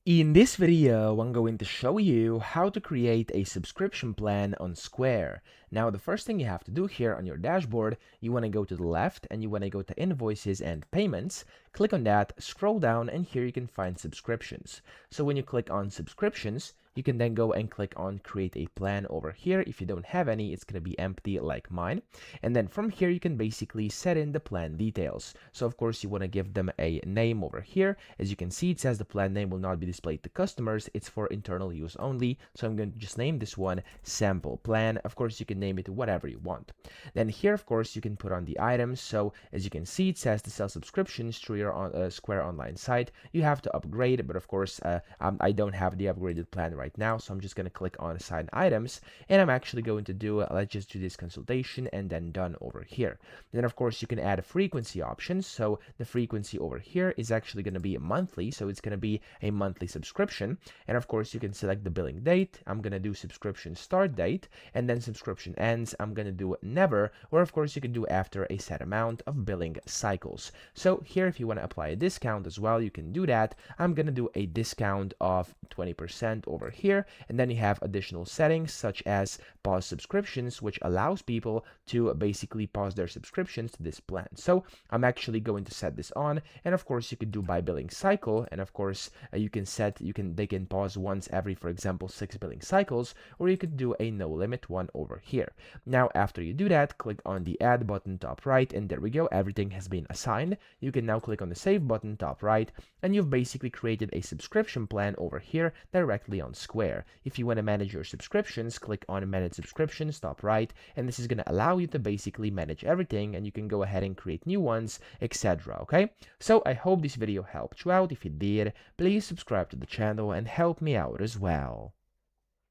In this video, I'm going to show you how to create a subscription plan on Square. Now, the first thing you have to do here on your dashboard, you want to go to the left and you want to go to Invoices and Payments. Click on that, scroll down, and here you can find subscriptions. So when you click on subscriptions, you can then go and click on create a plan over here. If you don't have any, it's going to be empty like mine. And then from here, you can basically set in the plan details. So of course, you want to give them a name over here. As you can see, it says the plan name will not be displayed to customers. It's for internal use only. So I'm going to just name this one sample plan. Of course, you can name it whatever you want. Then here, of course, you can put on the items. So as you can see, it says to sell subscriptions through your Square Online site. You have to upgrade, but of course, I don't have the upgraded plan right now, so I'm just going to click on assign items, and I'm actually going to do let's just do this consultation and then done over here. Then of course you can add a frequency option. So the frequency over here is actually going to be monthly, so it's going to be a monthly subscription. And of course you can select the billing date. I'm going to do subscription start date, and then subscription ends I'm going to do never, or of course you can do after a set amount of billing cycles. So here, if you want to apply a discount as well, you can do that. I'm going to do a discount of 20% over here, and then you have additional settings such as pause subscriptions, which allows people to basically pause their subscriptions to this plan. So I'm actually going to set this on, and of course you could do by billing cycle, and of course you can set they can pause once every, for example, 6 billing cycles, or you could do a no limit one over here. Now after you do that, click on the add button top right, and there we go, everything has been assigned. You can now click on the save button top right, and you've basically created a subscription plan over here directly on Square. If you want to manage your subscriptions, click on manage subscriptions top right, and this is going to allow you to basically manage everything, and you can go ahead and create new ones, etc. Okay, so I hope this video helped you out. If it did, please subscribe to the channel and help me out as well.